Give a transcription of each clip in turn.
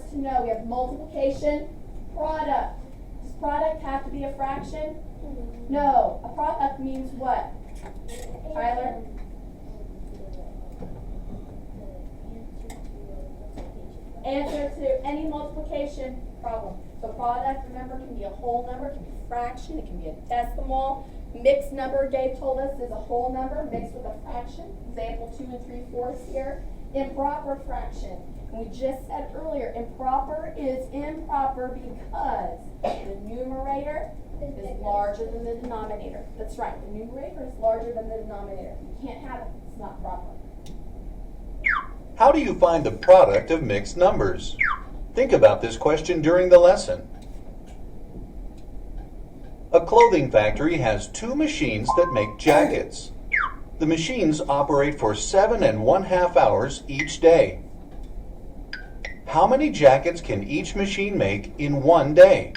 to know, we have multiplication, product. Does product have to be a fraction? No. A product means what? Tyler? Answer to any multiplication problem. So product, remember, can be a whole number, it can be a fraction, it can be a decimal. Mixed number, Dave told us, is a whole number mixed with a fraction. Example 2 3/4 here. Improper fraction. And we just said earlier, improper is improper because the numerator is larger than the denominator. That's right, the numerator is larger than the denominator. You can't have it, it's not proper. How do you find the product of mixed numbers? Think about this question during the lesson. A clothing factory has 2 machines that make jackets. The machines operate for 7½ hours each day. How many jackets can each machine make in one day?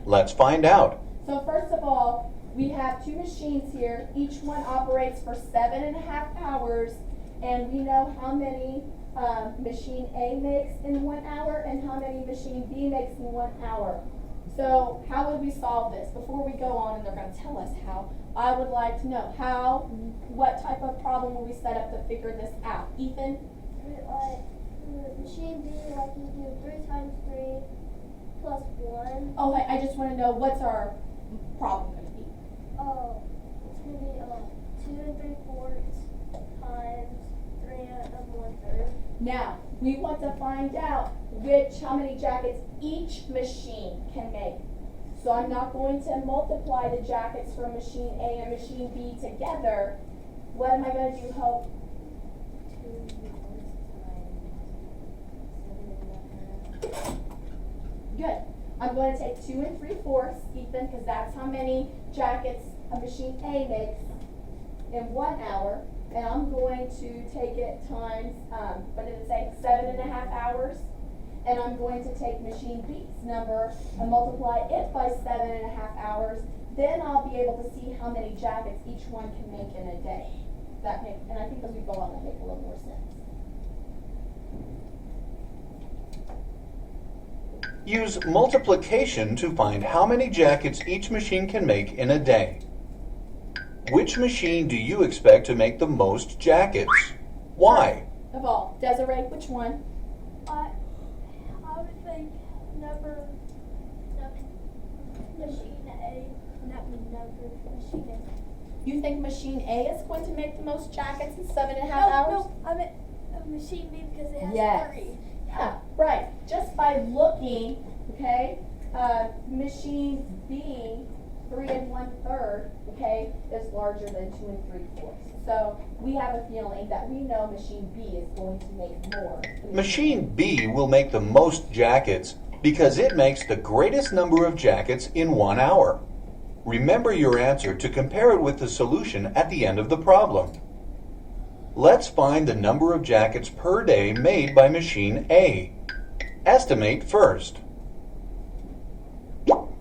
Let's find out. So first of all, we have 2 machines here. Each one operates for 7½ hours, and we know how many machine A makes in 1 hour and how many machine B makes in 1 hour. So how would we solve this? Before we go on, and they're going to tell us how, I would like to know what type of problem will we set up to figure this out? Ethan? Machine B, like you do 3 times 3 plus 1. Oh, I just want to know, what's our problem going to be? It's going to be 2 3/4 times 3 1/3. Now, we want to find out how many jackets each machine can make. So I'm not going to multiply the jackets from machine A and machine B together. What am I going to do, Hope? 2 times 7½. Good. I'm going to take 2 3/4, Ethan, because that's how many jackets a machine A makes in 1 hour. And I'm going to take it times, what did it say, 7½ hours. And I'm going to take machine B's number and multiply it by 7½ hours. Then I'll be able to see how many jackets each one can make in a day. And I think as we go on, that makes a little more sense. Use multiplication to find how many jackets each machine can make in a day. Which machine do you expect to make the most jackets? Why? Of all, Desiree, which one? I would think machine A, machine A. You think machine A is going to make the most jackets in 7½ hours? No, I meant machine B because it has Yes. 3. Yeah, right. Just by looking, okay, machine B, 3 1/3, okay, is larger than 2 3/4. So we have a feeling that we know machine B is going to make more. Machine B will make the most jackets because it makes the greatest number of jackets in 1 hour. Remember your answer to compare it with the solution at the end of the problem. Let's find the number of jackets per day made by machine A. Estimate first.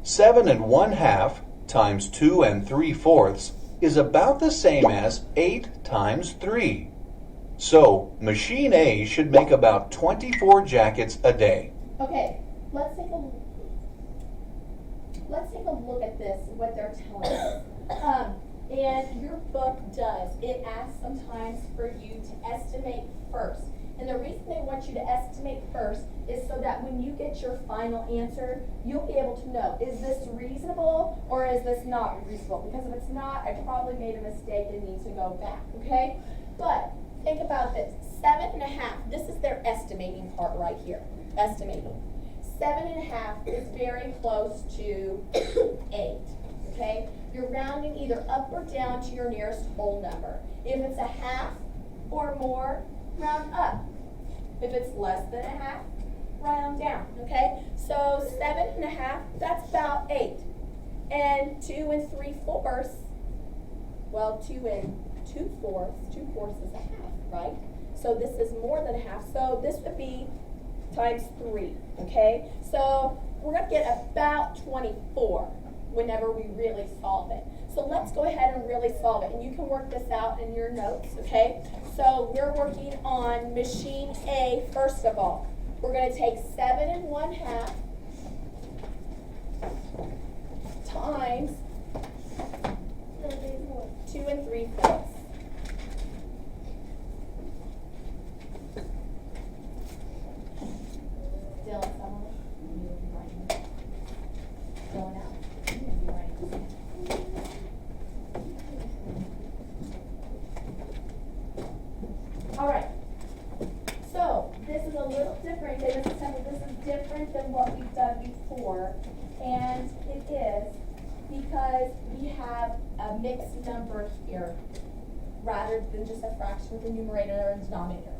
7½ times 2 3/4 is about the same as 8 times 3. So, machine A should make about 24 jackets a day. Okay, let's take a look at this, what they're telling us. And your book does. It asks sometimes for you to estimate first. And the reason they want you to estimate first is so that when you get your final answer, you'll be able to know, is this reasonable or is this not reasonable? Because if it's not, I probably made a mistake and need to go back, okay? But think about this, 7½ this is their estimating part right here, estimating. 7½ is very close to 8, okay? You're rounding either up or down to your nearest whole number. If it's a half or more, round up. If it's less than a half, round down, okay? So 7½ that's about 8. And 2 3/4, well, 2 2/4, 2/4 is a half, right? So this is more than a half, so this would be times 3, okay? So we're going to get about 24 whenever we really solve it. So let's go ahead and really solve it. And you can work this out in your notes, okay? So we're working on machine A first of all. we're gonna take 7 1/2 times 2 3/4. Dylan, someone, you will be writing. Dylan out. You will be writing. All right. So this is a little different. This is different than what we've done before, and it is because we have a mixed number here rather than just a fraction with a numerator and denominator.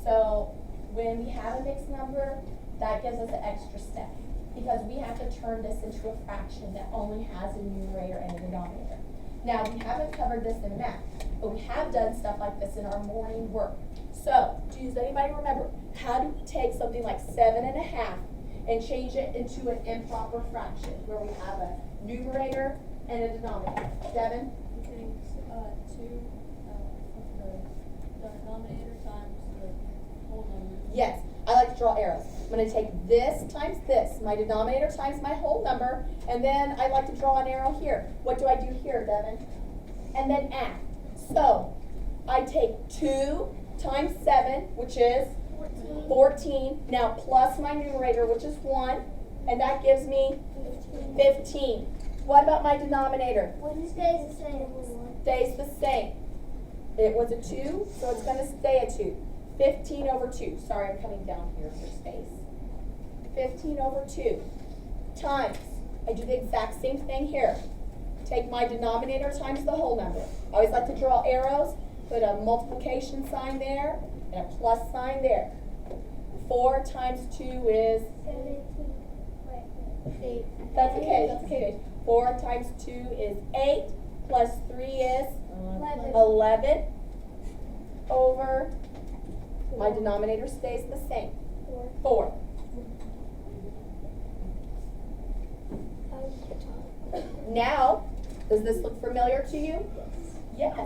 So when we have a mixed number, that gives us an extra step because we have to turn this into a fraction that only has a numerator and a denominator. Now, we haven't covered this in math, but we have done stuff like this in our morning work. So, does anybody remember how do we take something like 7 1/2 and change it into an improper fraction where we have a numerator and a denominator? Devin? You take 2 the denominator times the whole number. Yes, I like to draw arrows. I'm going to take this times this, my denominator times my whole number, and then I like to draw an arrow here. What do I do here, Devin? And then add. So, I take 2 times 7, which is 14. Now, plus my numerator, which is 1, and that gives me 15. What about my denominator? Stays the same. Stays the same. It was a 2, so it's going to stay a 2. 15 over 2. Sorry, I'm coming down here for space. 15 over 2 times. I do the exact same thing here. Take my denominator times the whole number. I always like to draw arrows, put a multiplication sign there and a plus sign there. 4 times 2 is, 8. that's okay. 4 times 2 is 8, plus 3 is 11 over, my denominator stays the same, 4. Now, does this look familiar to you? Yes,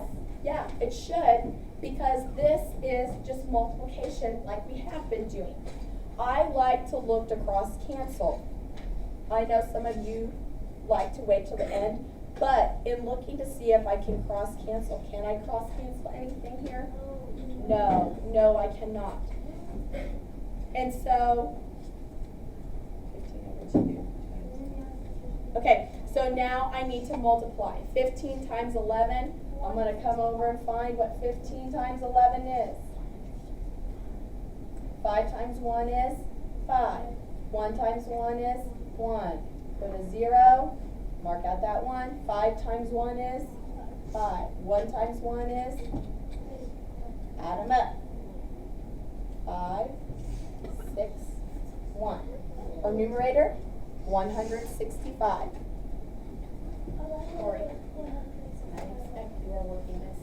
yeah, it should, because this is just multiplication like we have been doing. I like to look to cross cancel. I know some of you like to wait till the end, but in looking to see if I can cross cancel, can I cross cancel anything here? No, I cannot. And so, 15 over 2. Okay, so now I need to multiply. 15 times 11, I'm going to come over and find what 15 times 11 is. 5 times 1 is 5. 1 times 1 is 1. Put a 0, mark out that 1. 5 times 1 is 5. 1 times 1 is, add them up. 5, 6, 1. Our numerator, 165. Corey, I expect you are working this.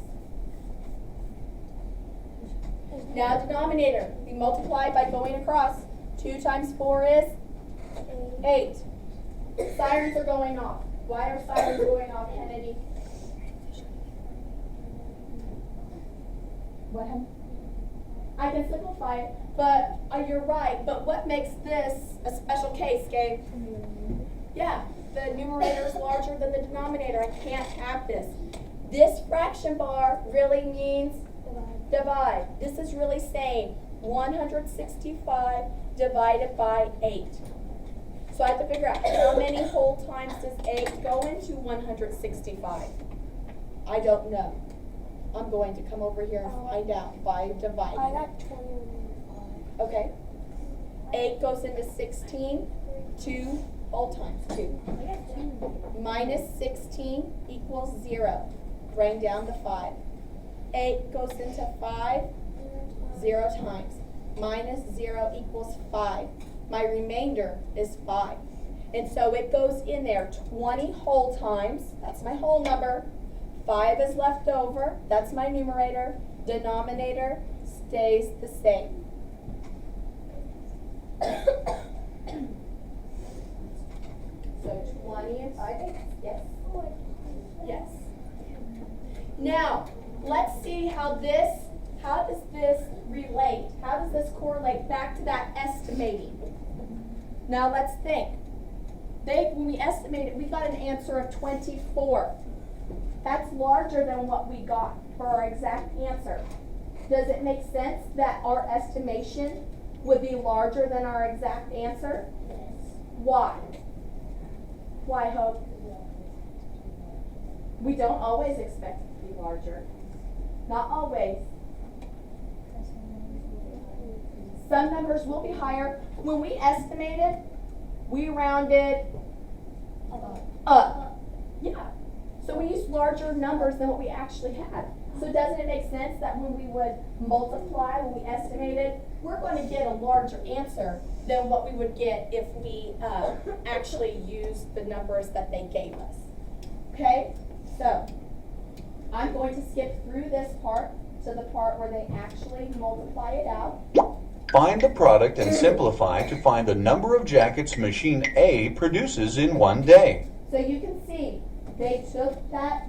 Now denominator, we multiply by going across. 2 times 4 is 8. Sirens are going off. Why are sirens going off, Kennedy? What happened? I can simplify it, but you're right. But what makes this a special case, Gabe? Yeah, the numerator is larger than the denominator. I can't have this. This fraction bar really means divide. This is really saying 165 divided by 8. So I have to figure out how many whole times does 8 go into 165. I don't know. I'm going to come over here and find out by dividing. I got 20. Okay. 8 goes into 16. 2 whole times 2. Minus 16 equals 0. Bring down to 5. 8 goes into 5. 0 times. Minus 0 equals 5. My remainder is 5. And so it goes in there 20 whole times. That's my whole number. 5 is left over. That's my numerator. Denominator stays the same. So 20 and 5 eighths. Yes. Yes. Now, let's see how does this relate? How does this correlate back to that estimate? Now let's think. When we estimated, we got an answer of 24. That's larger than what we got for our exact answer. Does it make sense that our estimation would be larger than our exact answer? Why? Why, Hope? We don't always expect it to be larger. Not always. Some numbers will be higher. When we estimated, we rounded up. Yeah. So we used larger numbers than what we actually had. So doesn't it make sense that when we would multiply, when we estimated, we're going to get a larger answer than what we would get if we actually used the numbers that they gave us. Okay? So I'm going to skip through this part to the part where they actually multiply it out. Find the product and simplify to find the number of jackets machine A produces in one day. So you can see they took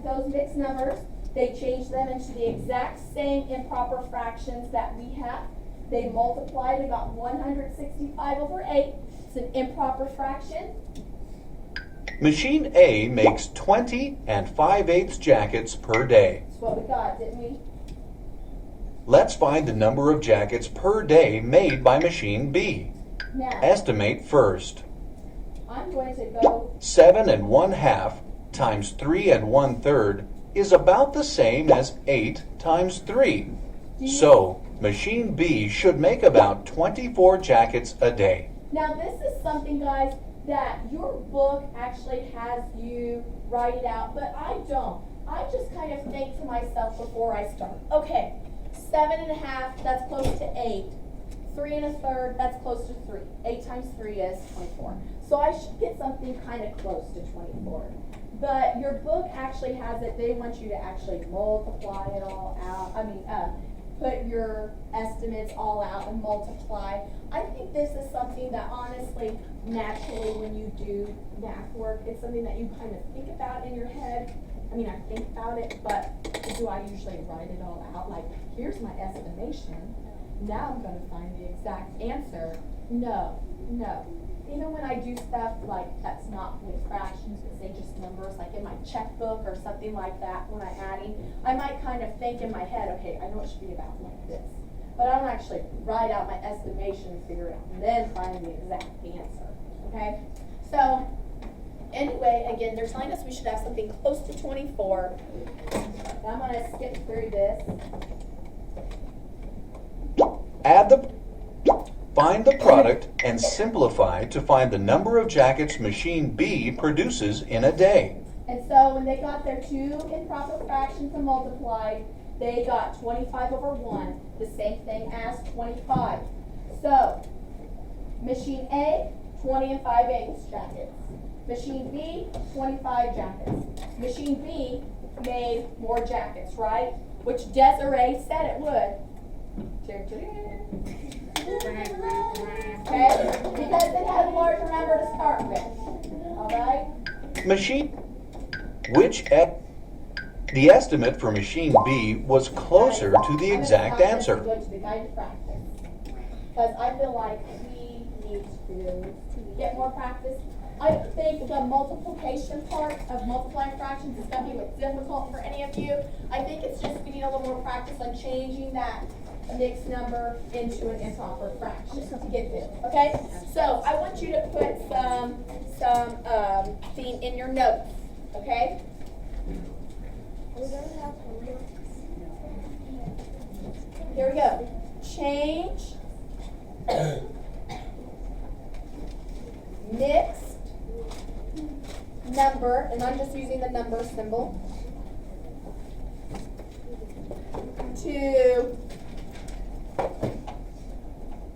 those mixed numbers, they changed them into the exact same improper fractions that we have. They multiplied and got 165 over 8. It's an improper fraction. Machine A makes 20 and 5/8 jackets per day. That's what we got, didn't we? Let's find the number of jackets per day made by machine B. Now, Estimate first. I'm going to go 7 1/2 times 3 1/3 is about the same as 8 times 3. So, machine B should make about 24 jackets a day. Now this is something, guys, that your book actually has you write it out, but I don't. I just kind of think to myself before I start. Okay, 7 1/2, that's close to 8. 3 1/3, that's close to 3. 8 times 3 is 24. So I should get something kind of close to 24. But your book actually has it, they want you to actually multiply it all out. Put your estimates all out and multiply. I think this is something that honestly, naturally, when you do math work, it's something that you kind of think about in your head. I mean, I think about it, but do I usually write it all out? Like, here's my estimation. Now I'm going to find the exact answer. No. Even when I do stuff like that's not with fractions, but say just numbers, like in my checkbook or something like that, when I'm adding, I might kind of think in my head, okay, I know it should be about like this. But I don't actually write out my estimation and figure it out, and then find the exact answer, okay? So, anyway, again, they're telling us we should have something close to 24. I'm going to skip through this. Find the product and simplify to find the number of jackets machine B produces in a day. And so when they got their two improper fractions and multiplied, they got 25 over 1, the same thing as 25. So, machine A, 20 and 5/8 jackets. Machine B, 25 jackets. Machine B made more jackets, right? Which Desiree said it would. Okay? Because it had a larger number to start with. Alright? The estimate for machine B was closer to the exact answer. I'm going to go to the guided practice. Because I feel like we need to get more practice. I think the multiplication part of multiplying fractions is going to be what's difficult for any of you. I think it's just we need a little more practice on changing that mixed number into an improper fraction to get there. Okay? So I want you to put some theme in your notes. Okay? Here we go. Change mixed number, and I'm just using the number symbol, to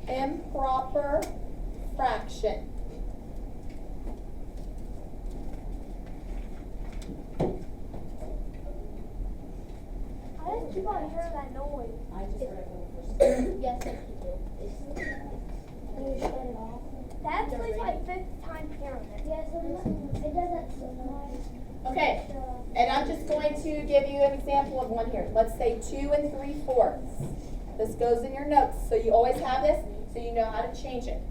improper fraction. I just keep on hearing that noise. I just heard it first. Yes, you did. Can you shut it off? That's like 5th time hearing it. Yes, it doesn't so much. Okay, and I'm just going to give you an example of one here. Let's say 2 3/4. This goes in your notes, so you always have this, so you know how to change it.